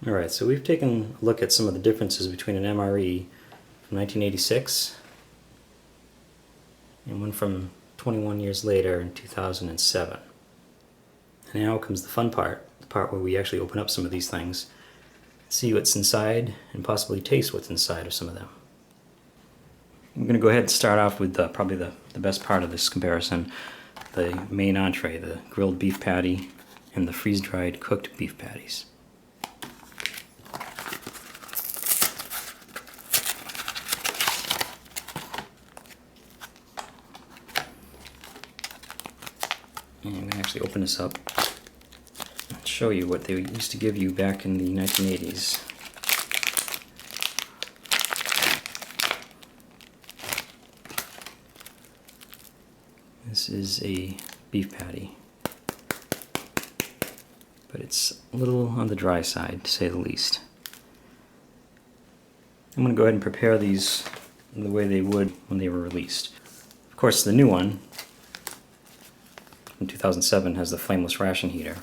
Alright, so we've taken a look at some of the differences between an MRE from 1986 and one from 21 years later in 2007. And now comes the fun part, the part where we actually open up some of these things, see what's inside, and possibly taste what's inside of some of them. I'm going to go ahead and start off with probably the best part of this comparison, the main entree, the grilled beef patty and the freeze-dried cooked beef patties. And I'm going to actually open this up and show you what they used to give you back in the 1980s. This is a beef patty, but it's a little on the dry side, to say the least. I'm going to go ahead and prepare these the way they would when they were released. Of course, the new one from 2007 has the flameless ration heater.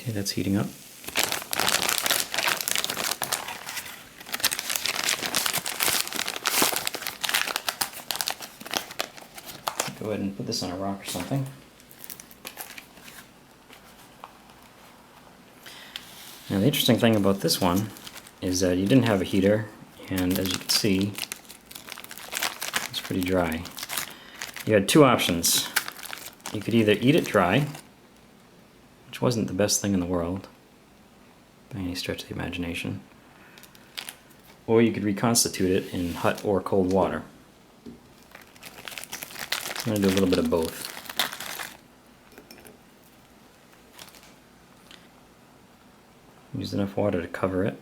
Okay, that's heating up. Go ahead and put this on a rock or something. Now the interesting thing about this one is that you didn't have a heater, and as you can see, it's pretty dry. You had two options. You could either eat it dry, which wasn't the best thing in the world by any stretch of the imagination, or you could reconstitute it in hot or cold water. I'm going to do a little bit of both. Use enough water to cover it.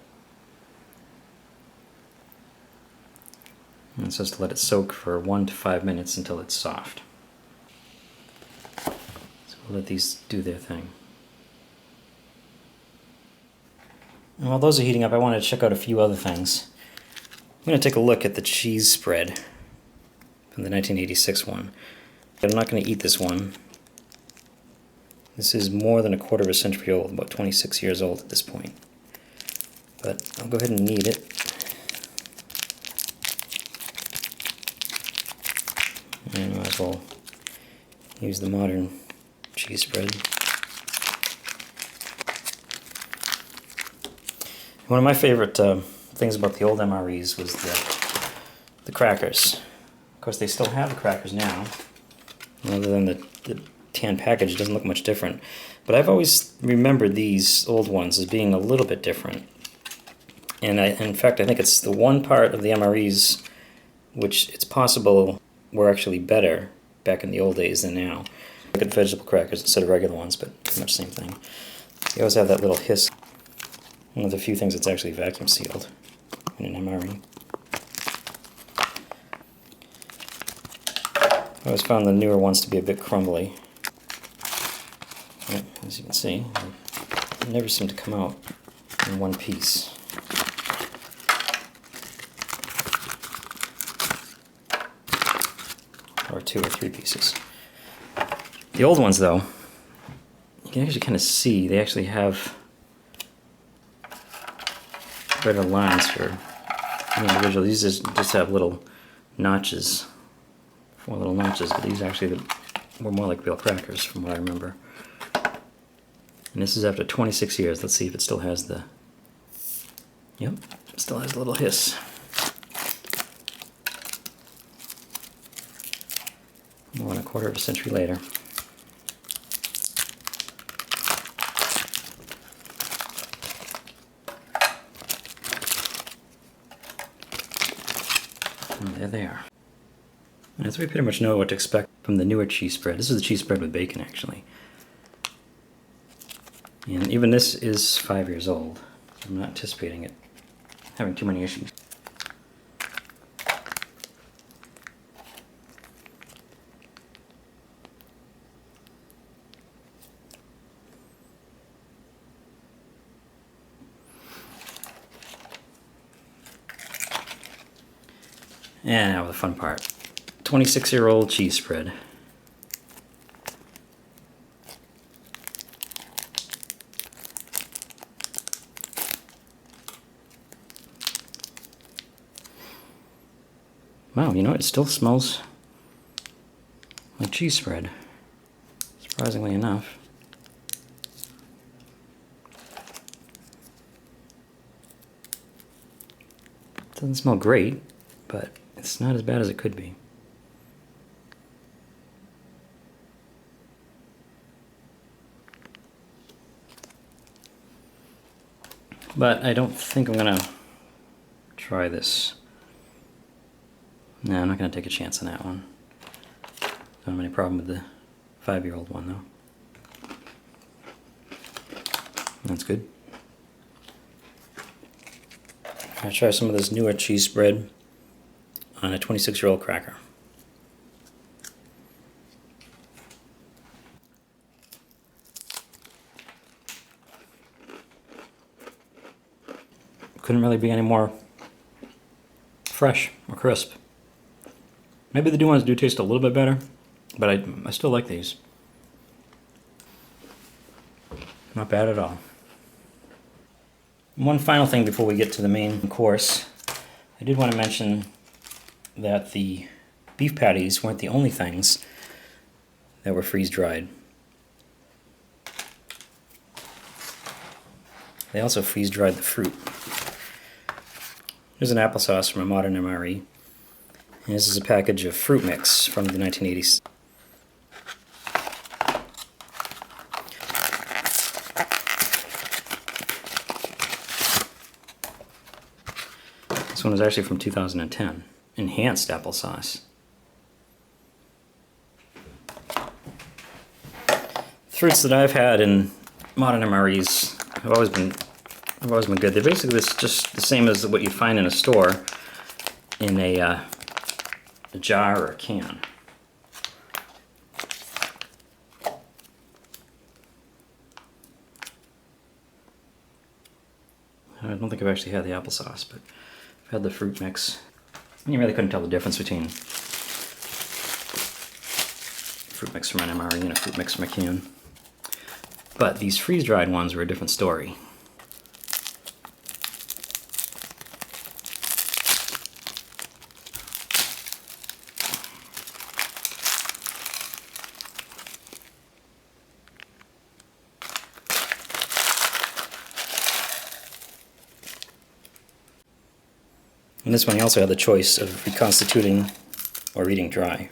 And it's just to let it soak for 1 to 5 minutes until it's soft. So we'll let these do their thing. And while those are heating up, I wanted to check out a few other things. I'm going to take a look at the cheese spread from the 1986 one. I'm not going to eat this one. This is more than a quarter of a century old, about 26 years old at this point. But I'll go ahead and knead it. And I might as well use the modern cheese spread. One of my favorite things about the old MREs was the crackers. Of course, they still have the crackers now. Other than the tan package, it doesn't look much different. But I've always remembered these old ones as being a little bit different. And in fact, I think it's the one part of the MREs which it's possible were actually better back in the old days than now. Look at vegetable crackers instead of regular ones, but pretty much the same thing. They always have that little hiss. One of the few things that's actually vacuum sealed in an MRE. I always found the newer ones to be a bit crumbly. Yep, as you can see, they never seem to come out in one piece. Or 2 or 3 pieces. The old ones, though, you can actually kind of see they actually have better lines for individual. These just have little notches, 4 little notches, but these actually were more like real crackers from what I remember. And this is after 26 years. Let's see if it still has the... Yep, it still has a little hiss. More than a quarter of a century later. And there they are. And so we pretty much know what to expect from the newer cheese spread. This is the cheese spread with bacon, actually. And even this is 5 years old. I'm not anticipating it having too many issues. And now the fun part. 26-year-old cheese spread. Wow, you know, it still smells like cheese spread, surprisingly enough. It doesn't smell great, but it's not as bad as it could be. But I don't think I'm gonna try this. No, I'm not gonna take a chance on that one. Don't have any problem with the 5-year-old one though. That's good. I'll try some of this newer cheese spread on a 26-year-old cracker. Couldn't really be any more fresh or crisp. Maybe the new ones do taste a little bit better, but I still like these. Not bad at all. One final thing before we get to the main course. I did want to mention that the beef patties weren't the only things that were freeze-dried. They also freeze-dried the fruit. Here's an applesauce from a modern MRE. And this is a package of fruit mix from the 1980s. This one was actually from 2010. Enhanced applesauce. Fruits that I've had in modern MREs have always been good. They're basically just the same as what you find in a store in a jar or a can. I don't think I've actually had the applesauce, but I've had the fruit mix. And you really couldn't tell the difference between fruit mix from an MRE and a fruit mix from a can. But these freeze-dried ones were a different story. And this one you also had the choice of reconstituting or eating dry.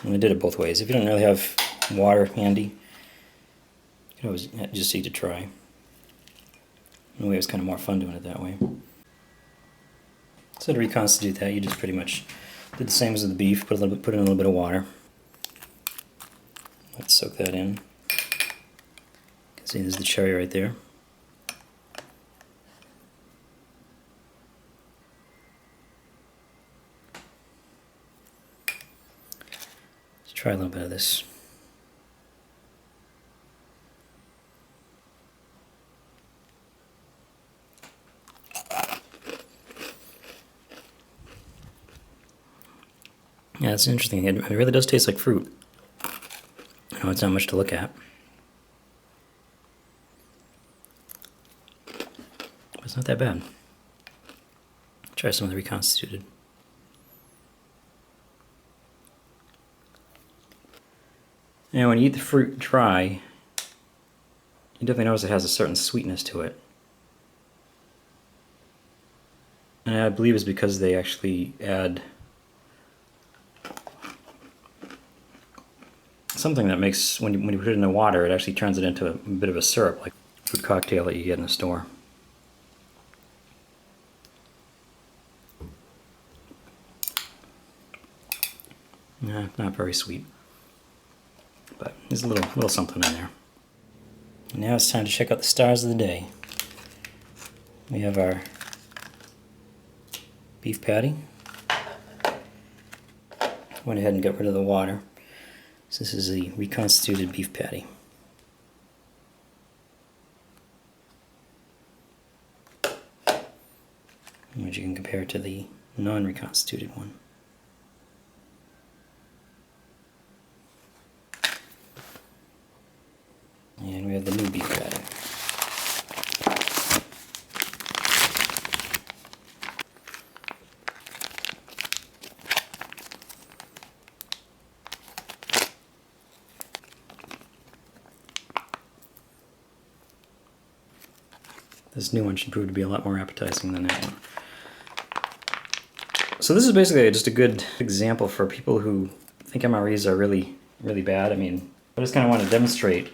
And I did it both ways. If you don't really have water handy, you can always just eat it dry. In a way, it was kind of more fun doing it that way. So to reconstitute that, you just pretty much did the same as with the beef. Put in a little bit of water. Let's soak that in. You can see there's the cherry right there. Let's try a little bit of this. Yeah, it's interesting. It really does taste like fruit. I know it's not much to look at. But it's not that bad. Try some of the reconstituted. Now when you eat the fruit dry, you definitely notice it has a certain sweetness to it. And I believe it's because they actually add something that makes, when you put it in the water, it actually turns it into a bit of a syrup, like a fruit cocktail that you get in a store. Not very sweet, but there's a little something in there. And now it's time to check out the stars of the day. We have our beef patty. Went ahead and got rid of the water. So this is the reconstituted beef patty. Which you can compare to the non-reconstituted one. And we have the new beef patty. This new one should prove to be a lot more appetizing than that one. So this is basically just a good example for people who think MREs are really, really bad. I mean, I just kind of want to demonstrate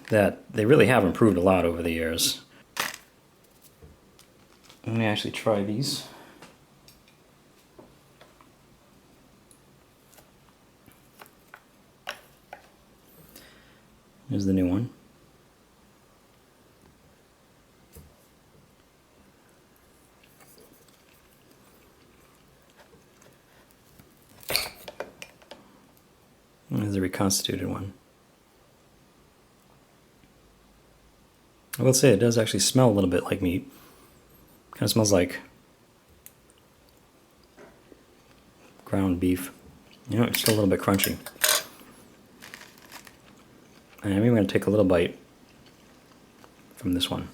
that they really have improved a lot over the years. Let me actually try these. Here's the new one. There's a reconstituted one. I will say it does actually smell a little bit like meat. Kind of smells like ground beef. You know, it's still a little bit crunchy. And I'm even going to take a little bite from this one.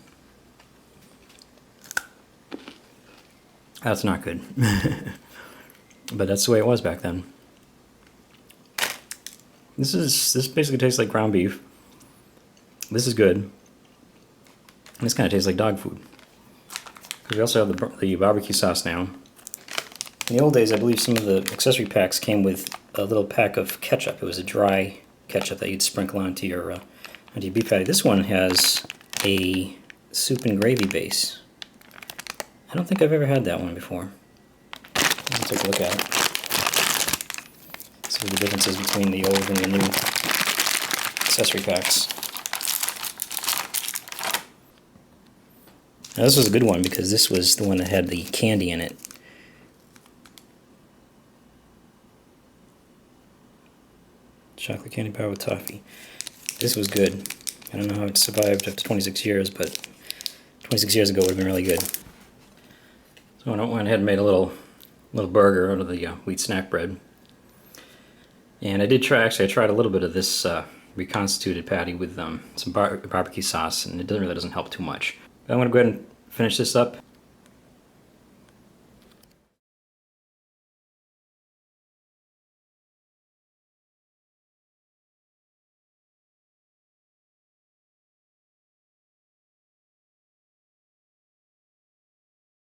That's not good. But that's the way it was back then. This basically tastes like ground beef. This is good. This kind of tastes like dog food. Because we also have the barbecue sauce now. In the old days, I believe some of the accessory packs came with a little pack of ketchup. It was a dry ketchup that you'd sprinkle onto your beef patty. This one has a soup and gravy base. I don't think I've ever had that one before. Let's take a look at it. See the differences between the old and the new accessory packs. Now this was a good one because this was the one that had the candy in it. Chocolate candy bar with toffee. This was good. I don't know how it survived after 26 years, but 26 years ago it would have been really good. So I went ahead and made a little burger out of the wheat snack bread. And I tried a little bit of this reconstituted patty with some barbecue sauce, and it really doesn't help too much. But I'm going to go ahead and finish this up,